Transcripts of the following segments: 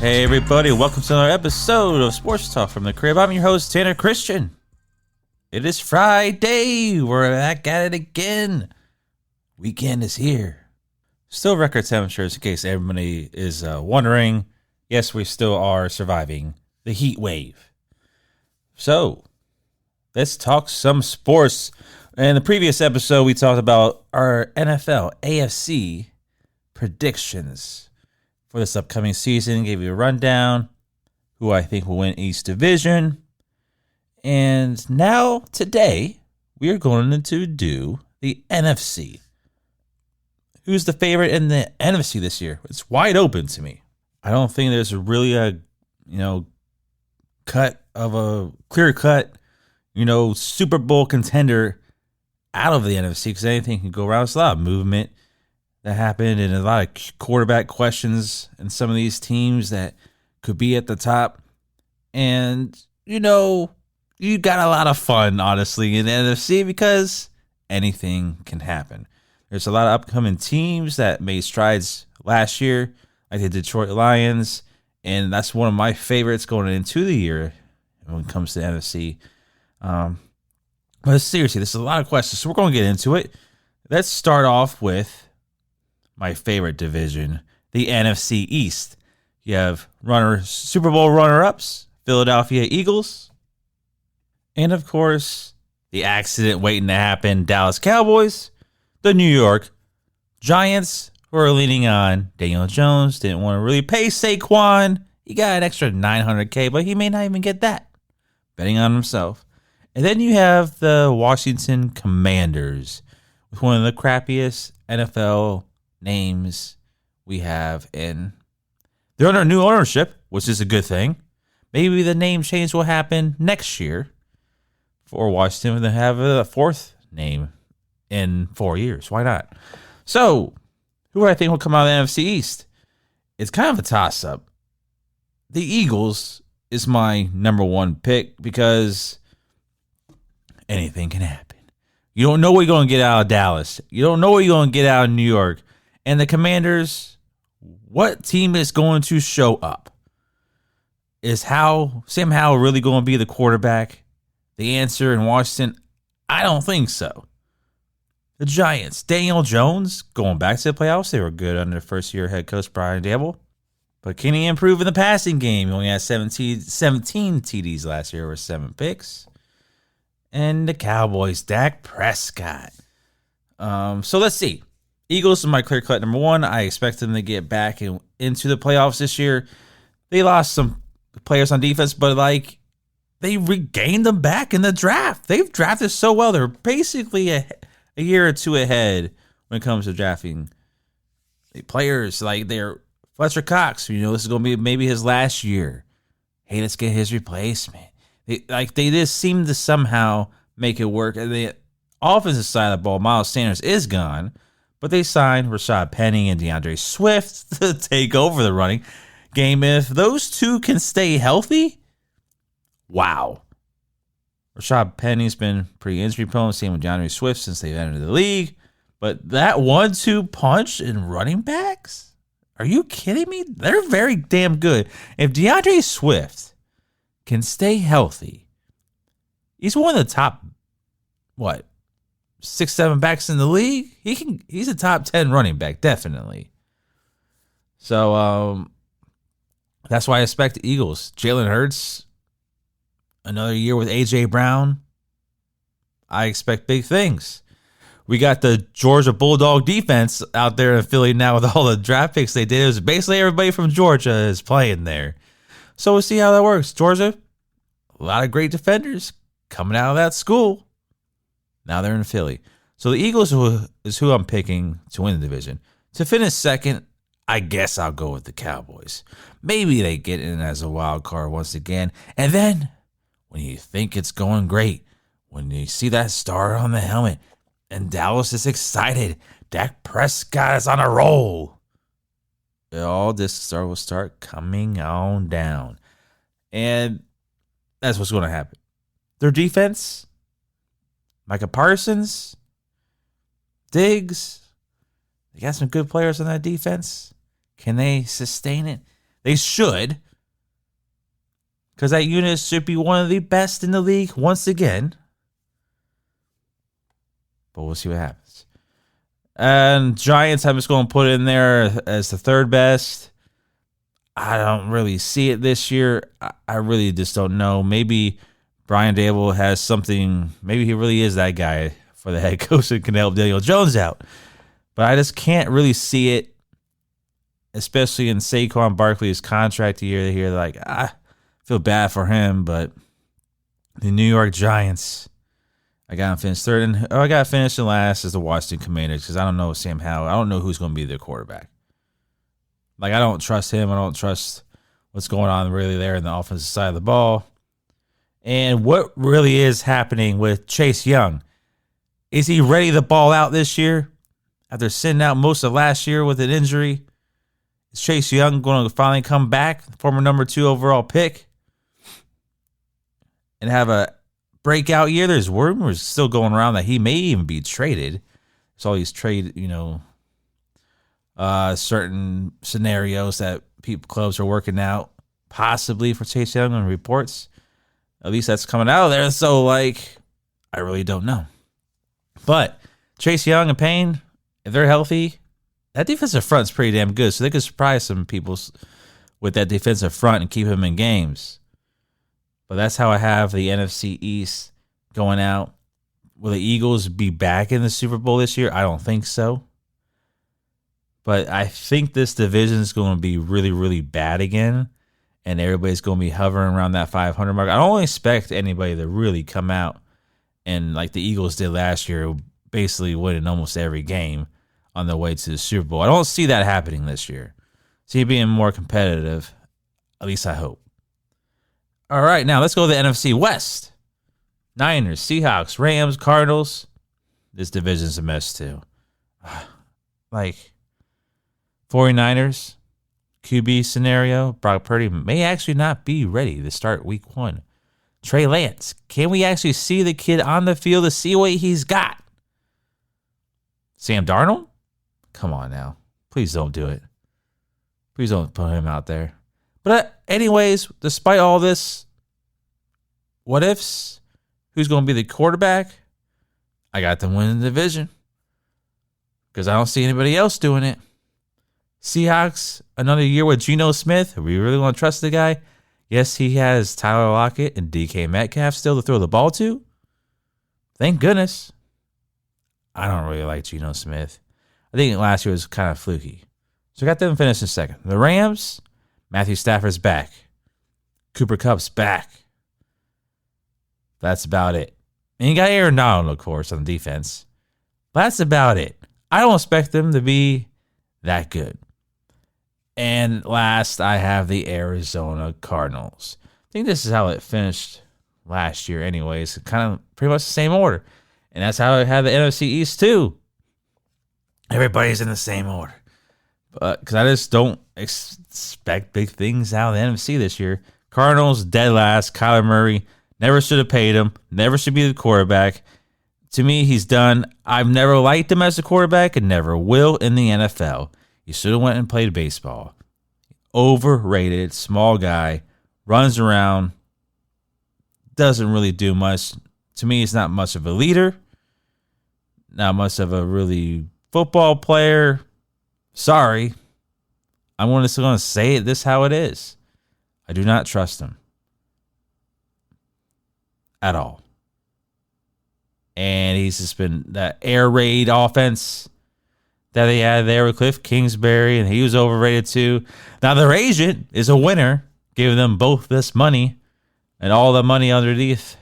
Hey everybody, welcome to another episode of Sports Talk from the Crib. I'm your host, Tanner Christian. It is Friday. We're back at it again. Weekend is here. Still record temperatures in case everybody is wondering. Yes, we still are surviving the heat wave. So, let's talk some sports. In the previous episode, we talked about our NFL AFC predictions for this upcoming season. Gave you a rundown, who I think will win each division. And now, today, we are going to do the NFC. Who's the favorite in the NFC this year? It's wide open to me. I don't think there's really a, clear cut, Super Bowl contender out of the NFC, because anything can go around. It's a lot of movement that happened and a lot of quarterback questions in some of these teams that could be at the top. And, you got a lot of fun, honestly, in the NFC because anything can happen. There's a lot of upcoming teams that made strides last year, like the Detroit Lions, and that's one of my favorites going into the year when it comes to the NFC. But seriously, there's a lot of questions, so we're going to get into it. Let's start off with my favorite division, the NFC East. You have Super Bowl runner-ups, Philadelphia Eagles, and of course, the accident waiting to happen, Dallas Cowboys, the New York Giants, who are leaning on Daniel Jones. Didn't want to really pay Saquon. He got an extra $900K, but he may not even get that. Betting on himself. And then you have the Washington Commanders, with one of the crappiest NFL names we have, and they're under new ownership, which is a good thing. Maybe the name change will happen next year for Washington to have a fourth name in 4 years. Why not? So, who do I think will come out of the NFC East? It's kind of a toss-up. The Eagles is my number one pick because anything can happen. You don't know what you're going to get out of Dallas. You don't know what you're going to get out of New York. And the Commanders, what team is going to show up? Is Sam Howell really going to be the quarterback? The answer in Washington, I don't think so. The Giants, Daniel Jones, going back to the playoffs. They were good under first-year head coach Brian Daboll. But can he improve in the passing game? He only had 17 TDs last year with 7 picks. And the Cowboys, Dak Prescott. So let's see. Eagles are my clear-cut number one. I expect them to get back into the playoffs this year. They lost some players on defense, but they regained them back in the draft. They've drafted so well. They're basically a year or two ahead when it comes to drafting the players. They're Fletcher Cox. This is going to be maybe his last year. Hey, let's get his replacement. They just seem to somehow make it work. And the offensive side of the ball, Miles Sanders is gone. But they signed Rashad Penny and DeAndre Swift to take over the running game. If those two can stay healthy, wow. Rashad Penny's been pretty injury prone, same with DeAndre Swift since they've entered the league. But that 1-2 punch in running backs? Are you kidding me? They're very damn good. If DeAndre Swift can stay healthy, he's one of the top, 6-7 backs in the league. He's a top 10 running back, definitely. So that's why I expect the Eagles. Jalen Hurts, another year with A.J. Brown. I expect big things. We got the Georgia Bulldog defense out there in Philly now with all the draft picks they did. It was basically everybody from Georgia is playing there. So we'll see how that works. Georgia, a lot of great defenders coming out of that school. Now they're in Philly. So the Eagles is who I'm picking to win the division. To finish second, I guess I'll go with the Cowboys. Maybe they get in as a wild card once again. And then, when you think it's going great, when you see that star on the helmet, and Dallas is excited, Dak Prescott is on a roll, all this will start coming on down. And that's what's going to happen. Their defense, Micah Parsons, Diggs, they got some good players on that defense. Can they sustain it? They should. Because that unit should be one of the best in the league once again. But we'll see what happens. And Giants, I'm just going to put in there as the third best. I don't really see it this year. I really just don't know. Maybe Brian Dable has something. Maybe he really is that guy for the head coach and can help Daniel Jones out. But I just can't really see it, especially in Saquon Barkley's contract year here. Like, I feel bad for him, but the New York Giants, I got him finished third, and I got finished in last as the Washington Commanders because I don't know Sam Howell. I don't know who's going to be their quarterback. Like, I don't trust him. I don't trust what's going on really there in the offensive side of the ball. And what really is happening with Chase Young? Is he ready to ball out this year after sitting out most of last year with an injury? Is Chase Young going to finally come back, former number 2 overall pick, and have a breakout year? There's rumors still going around that he may even be traded. There's all these trade, certain scenarios that clubs are working out, possibly for Chase Young and reports. At least that's coming out of there. So, I really don't know. But Chase Young and Payne, if they're healthy, that defensive front's pretty damn good. So they could surprise some people with that defensive front and keep him in games. But that's how I have the NFC East going out. Will the Eagles be back in the Super Bowl this year? I don't think so. But I think this division is going to be really, really bad again. And everybody's going to be hovering around that 500 mark. I don't expect anybody to really come out and, like the Eagles did last year, basically winning almost every game on their way to the Super Bowl. I don't see that happening this year. See it being more competitive. At least I hope. All right, now let's go to the NFC West. Niners, Seahawks, Rams, Cardinals. This division's a mess too. 49ers, QB scenario. Brock Purdy may actually not be ready to start week 1. Trey Lance, can we actually see the kid on the field to see what he's got? Sam Darnold? Come on now. Please don't do it. Please don't put him out there. But anyways, despite all this, what ifs? Who's going to be the quarterback? I got them winning the division because I don't see anybody else doing it. Seahawks, another year with Geno Smith. Are we really going to trust the guy? Yes, he has Tyler Lockett and DK Metcalf still to throw the ball to. Thank goodness. I don't really like Geno Smith. I think last year was kind of fluky. So I got them finishing second. The Rams, Matthew Stafford's back. Cooper Kupp's back. That's about it. And you got Aaron Donald, of course, on defense. But that's about it. I don't expect them to be that good. And last, I have the Arizona Cardinals. I think this is how it finished last year anyways. Kind of pretty much the same order. And that's how I had the NFC East too. Everybody's in the same order. But because I just don't expect big things out of the NFC this year. Cardinals, dead last. Kyler Murray, never should have paid him. Never should be the quarterback. To me, he's done. I've never liked him as a quarterback and never will in the NFL. He should have went and played baseball. Overrated, small guy, runs around, doesn't really do much. To me, he's not much of a leader, not much of a really football player. Sorry. I'm just going to say it this how it is. I do not trust him at all. And he's just been that air raid offense that they had there with Cliff Kingsbury, and he was overrated too. Now their agent is a winner, giving them both this money and all the money underneath.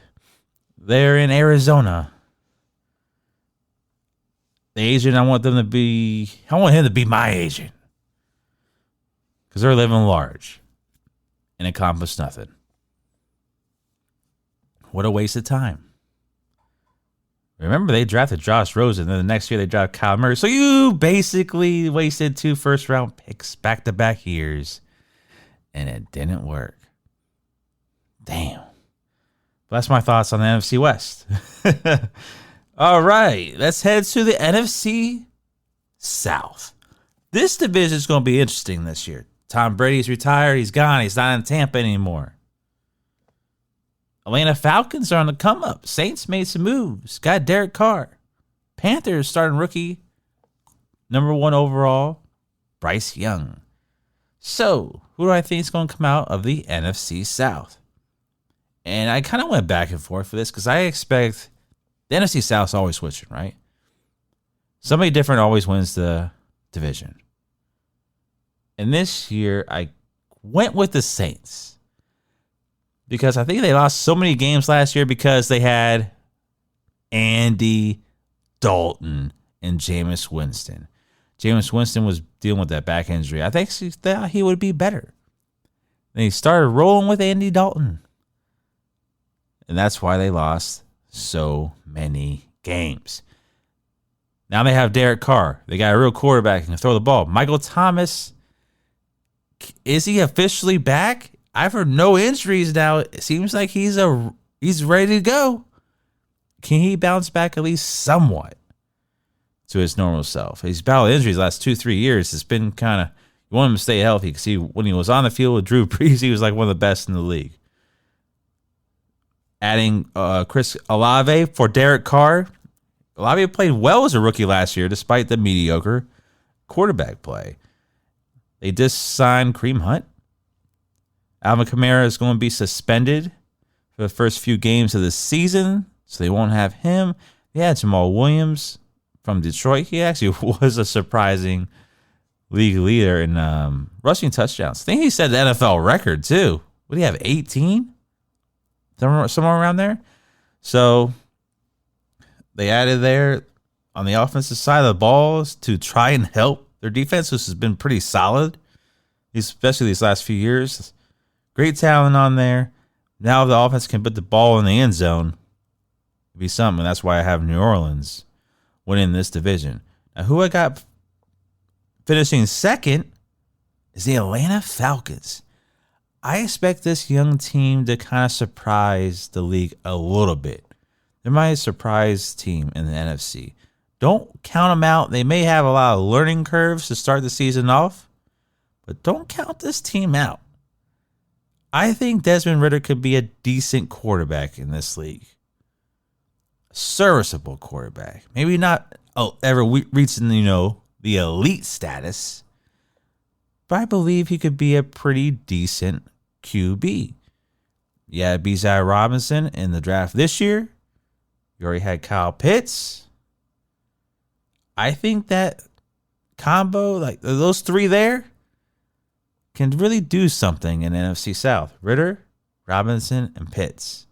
They're in Arizona. The agent, I want him to be my agent. Because they're living large and accomplish nothing. What a waste of time. Remember, they drafted Josh Rosen, and then the next year they drafted Kyle Murray. So you basically wasted 2 first-round picks back-to-back years, and it didn't work. Damn. That's my thoughts on the NFC West. All right, let's head to the NFC South. This division is going to be interesting this year. Tom Brady's retired. He's gone. He's not in Tampa anymore. Atlanta Falcons are on the come up. Saints made some moves. Got Derek Carr. Panthers starting rookie, number 1 overall, Bryce Young. So, who do I think is going to come out of the NFC South? And I kind of went back and forth for this because I expect the NFC South's always switching, right? Somebody different always wins the division. And this year, I went with the Saints because I think they lost so many games last year because they had Andy Dalton and Jameis Winston. Jameis Winston was dealing with that back injury. I think he thought he would be better. Then he started rolling with Andy Dalton. And that's why they lost so many games. Now they have Derek Carr. They got a real quarterback who can throw the ball. Michael Thomas, is he officially back? I've heard no injuries now. It seems like he's ready to go. Can he bounce back at least somewhat to his normal self? He's battled injuries the last 2-3 years. It's been kind of, you want him to stay healthy because when he was on the field with Drew Brees, he was like one of the best in the league. Adding Chris Olave for Derek Carr. Olave played well as a rookie last year despite the mediocre quarterback play. They just signed Kareem Hunt. Alvin Kamara is going to be suspended for the first few games of the season, so they won't have him. They had Jamal Williams from Detroit. He actually was a surprising league leader in rushing touchdowns. I think he set the NFL record, too. What do you have, 18? Somewhere around there? So they added there on the offensive side of the balls to try and help their defense, which has been pretty solid, especially these last few years. Great talent on there. Now the offense can put the ball in the end zone. It'd be something. That's why I have New Orleans winning this division. Now, who I got finishing second is the Atlanta Falcons. I expect this young team to kind of surprise the league a little bit. They're my surprise team in the NFC. Don't count them out. They may have a lot of learning curves to start the season off, but don't count this team out. I think Desmond Ridder could be a decent quarterback in this league. A serviceable quarterback. Maybe not ever reaching, the elite status, but I believe he could be a pretty decent QB. You had Bijan Robinson in the draft this year. You already had Kyle Pitts. I think that combo, like those three there, can really do something in NFC South. Ridder, Robinson, and Pitts.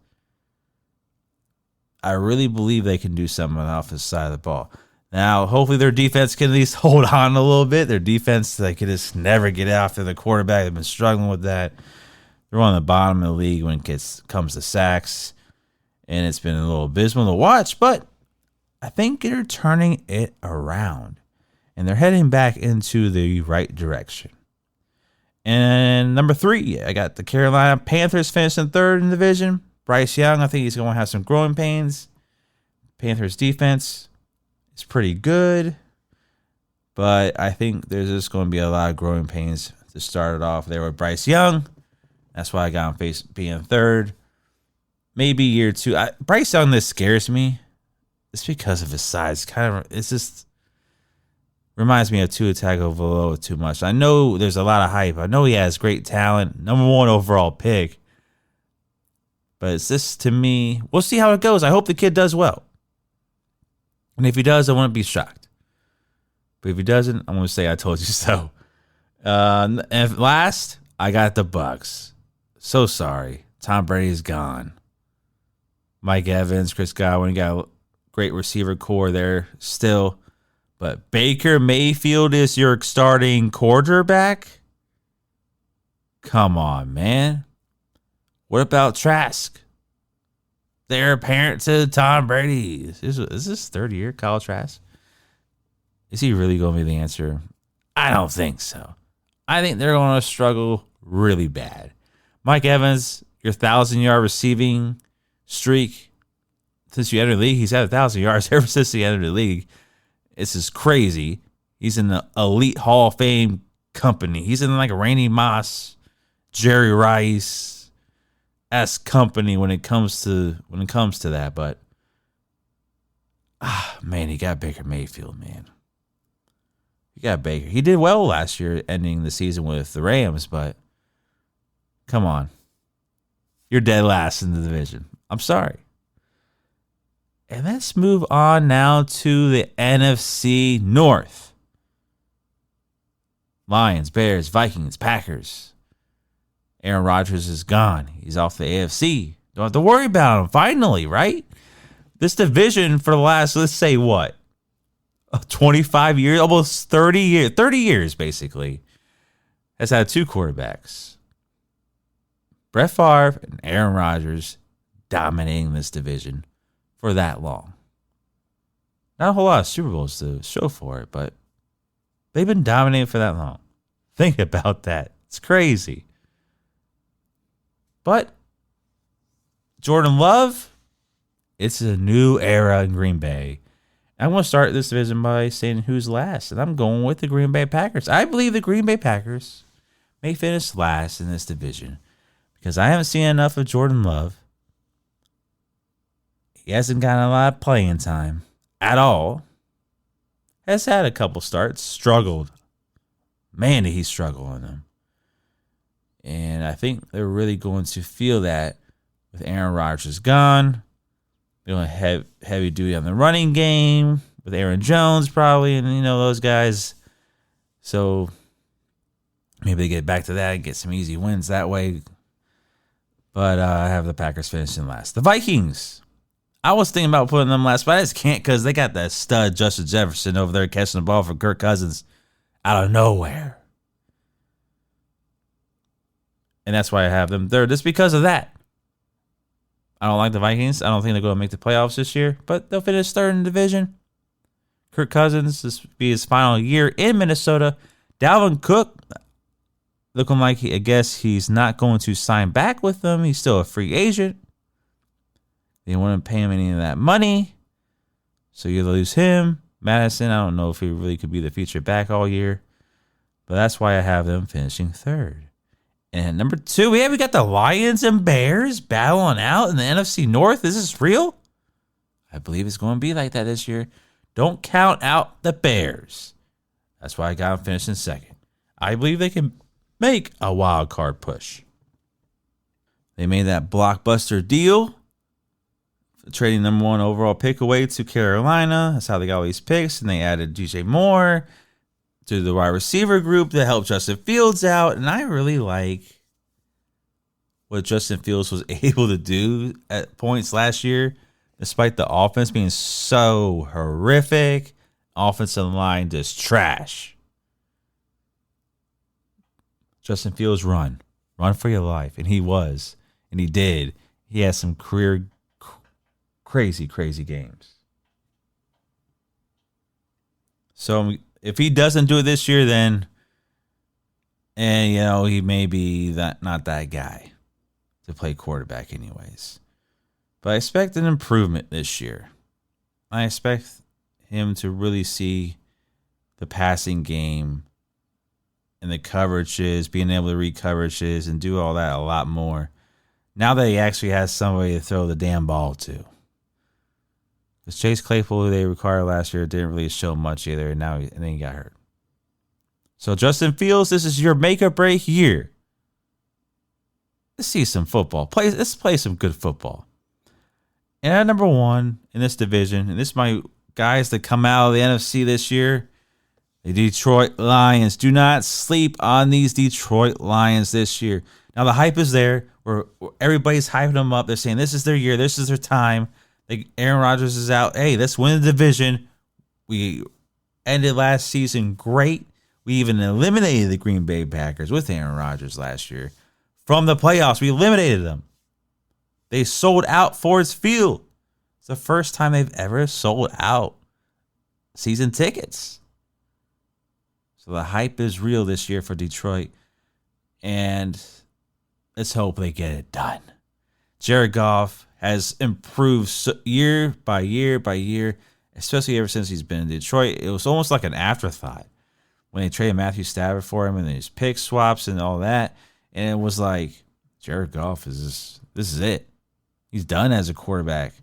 I really believe they can do something on the offensive side of the ball. Now, hopefully their defense can at least hold on a little bit. Their defense, they can just never get after the quarterback. They've been struggling with that. They're on the bottom of the league when it comes to sacks. And it's been a little abysmal to watch, but I think they're turning it around. And they're heading back into the right direction. And number 3, I got the Carolina Panthers finishing third in the division. Bryce Young, I think he's going to have some growing pains. Panthers defense is pretty good, but I think there's just going to be a lot of growing pains to start it off there with Bryce Young. That's why I got him being third. Maybe year 2. Bryce Young, this scares me. It's because of his size. It's just reminds me of Tua Tagovailoa too much. I know there's a lot of hype. I know he has great talent. Number 1 overall pick. But it's just, to me, we'll see how it goes. I hope the kid does well. And if he does, I wouldn't be shocked. But if he doesn't, I'm going to say I told you so. And last, I got the Bucs. So sorry. Tom Brady is gone. Mike Evans, Chris Godwin, got a great receiver core there still. But Baker Mayfield is your starting quarterback? Come on, man. What about Trask? They're a parent to Tom Brady. Is this third year, Kyle Trask? Is he really going to be the answer? I don't think so. I think they're going to struggle really bad. Mike Evans, your 1,000-yard receiving streak. Since you entered the league, he's had 1,000 yards ever since he entered the league. This is crazy. He's in the elite Hall of Fame company. He's in like Randy Moss, Jerry Rice company when it comes to that. But man, he got Baker Mayfield, man. He got Baker. He did well last year, ending the season with the Rams, but come on. You're dead last in the division. I'm sorry. And let's move on now to the NFC North. Lions, Bears, Vikings, Packers. Aaron Rodgers is gone. He's off the AFC. Don't have to worry about him, finally, right? This division for the last, let's say what? 25 years, almost 30 years basically, has had two quarterbacks. Brett Favre and Aaron Rodgers dominating this division for that long. Not a whole lot of Super Bowls to show for it, but they've been dominating for that long. Think about that. It's crazy. But Jordan Love, it's a new era in Green Bay. I'm going to start this division by saying who's last, and I'm going with the Green Bay Packers. I believe the Green Bay Packers may finish last in this division because I haven't seen enough of Jordan Love. He hasn't gotten a lot of playing time at all. Has had a couple starts, struggled. Man, did he struggle on them. And I think they're really going to feel that with Aaron Rodgers gone. They're going to have heavy duty on the running game with Aaron Jones probably, and those guys. So maybe they get back to that and get some easy wins that way. But I have the Packers finishing last. The Vikings. I was thinking about putting them last, but I just can't because they got that stud Justin Jefferson over there catching the ball for Kirk Cousins out of nowhere. And that's why I have them third, just because of that. I don't like the Vikings. I don't think they're going to make the playoffs this year, but they'll finish third in the division. Kirk Cousins, this will be his final year in Minnesota. Dalvin Cook, looking like I guess he's not going to sign back with them. He's still a free agent. They wouldn't pay him any of that money, so you lose him. Madison, I don't know if he really could be the featured back all year, but that's why I have them finishing third. And number 2, we got the Lions and Bears battling out in the NFC North. Is this real? I believe it's going to be like that this year. Don't count out the Bears. That's why I got them finishing second. I believe they can make a wild card push. They made that blockbuster deal, trading number 1 overall pick away to Carolina. That's how they got all these picks. And they added DJ Moore to the wide receiver group to help Justin Fields out. And I really like what Justin Fields was able to do at points last year, despite the offense being so horrific. Offensive line just trash. Justin Fields run for your life. And he was, and he did. He had some career crazy games. So if he doesn't do it this year, then, he may be not that guy to play quarterback anyways. But I expect an improvement this year. I expect him to really see the passing game and the coverages, being able to read coverages and do all that a lot more. Now that he actually has somebody to throw the damn ball to. Because Chase Claypool, who they required last year, didn't really show much either, and then he got hurt. So Justin Fields, this is your make or break year. Let's see some football. Let's play some good football. And at number 1 in this division, and this is my guys that come out of the NFC this year, the Detroit Lions. Do not sleep on these Detroit Lions this year. Now the hype is there, where everybody's hyping them up. They're saying this is their year, this is their time. Aaron Rodgers is out. Hey, let's win the division. We ended last season great. We even eliminated the Green Bay Packers with Aaron Rodgers last year. From the playoffs, we eliminated them. They sold out Ford Field. It's the first time they've ever sold out season tickets. So the hype is real this year for Detroit. And let's hope they get it done. Jared Goff has improved year by year, especially ever since he's been in Detroit. It was almost like an afterthought. when they traded Matthew Stafford for him and his pick swaps and all that. And it was like, Jared Goff this is it. He's done as a quarterback.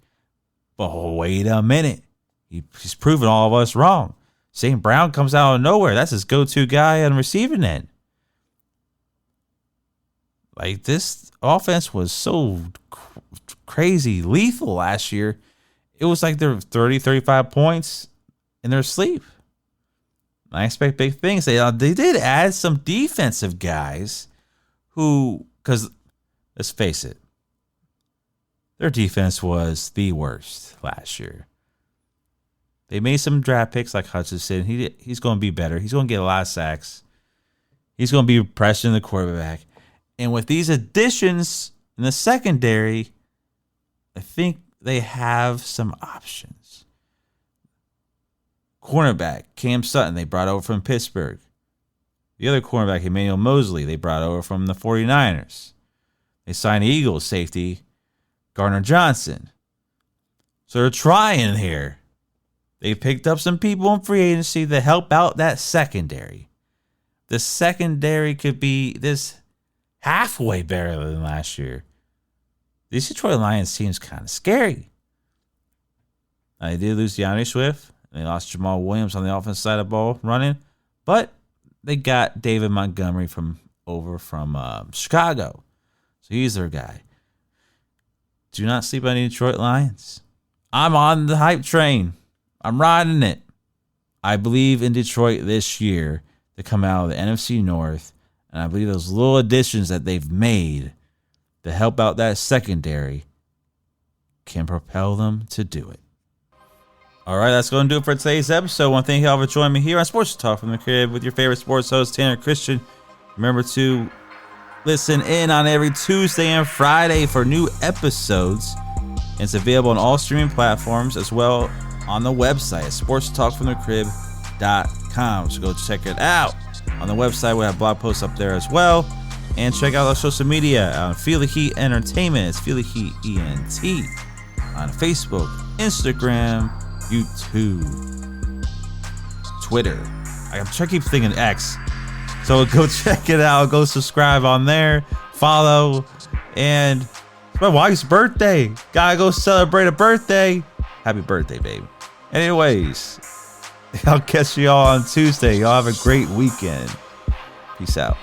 But wait a minute. He's proven all of us wrong. St. Brown comes out of nowhere. That's his go-to guy on receiving end. Like, this offense was so crazy lethal last year. It was like they're 30, 35 points in their sleep. I expect big things. They did add some defensive guys who, because let's face it, their defense was the worst last year. They made some draft picks like Hutchinson. He's going to be better. He's going to get a lot of sacks. He's going to be pressuring the quarterback. And with these additions in the secondary, I think they have some options. Cornerback, Cam Sutton, they brought over from Pittsburgh. The other cornerback, Emmanuel Mosley, they brought over from the 49ers. They signed Eagles safety, Gardner Johnson. So they're trying here. They picked up some people in free agency to help out that secondary. The secondary could be this halfway better than last year. This Detroit Lions team's kind of scary. They did lose DeAndre Swift. They lost Jamal Williams on the offensive side of the ball running. But they got David Montgomery from Chicago. So he's their guy. Do not sleep on the Detroit Lions. I'm on the hype train. I'm riding it. I believe in Detroit this year to come out of the NFC North. And I believe those little additions that they've made to help out that secondary can propel them to do it. All right, that's going to do it for today's episode. I want to thank you all for joining me here on Sports Talk from the Crib with your favorite sports host, Tanner Christian. Remember to listen in on every Tuesday and Friday for new episodes. It's available on all streaming platforms as well on the website at sportstalkfromthecrib.com. So go check it out. On the website, we have blog posts up there as well. And check out our social media on Feel the Heat Entertainment. It's Feel the Heat ENT on Facebook, Instagram, YouTube, Twitter. I'm trying to keep thinking X. So go check it out. Go subscribe on there. Follow. And it's my wife's birthday. Gotta go celebrate a birthday. Happy birthday, baby. Anyways, I'll catch you all on Tuesday. Y'all have a great weekend. Peace out.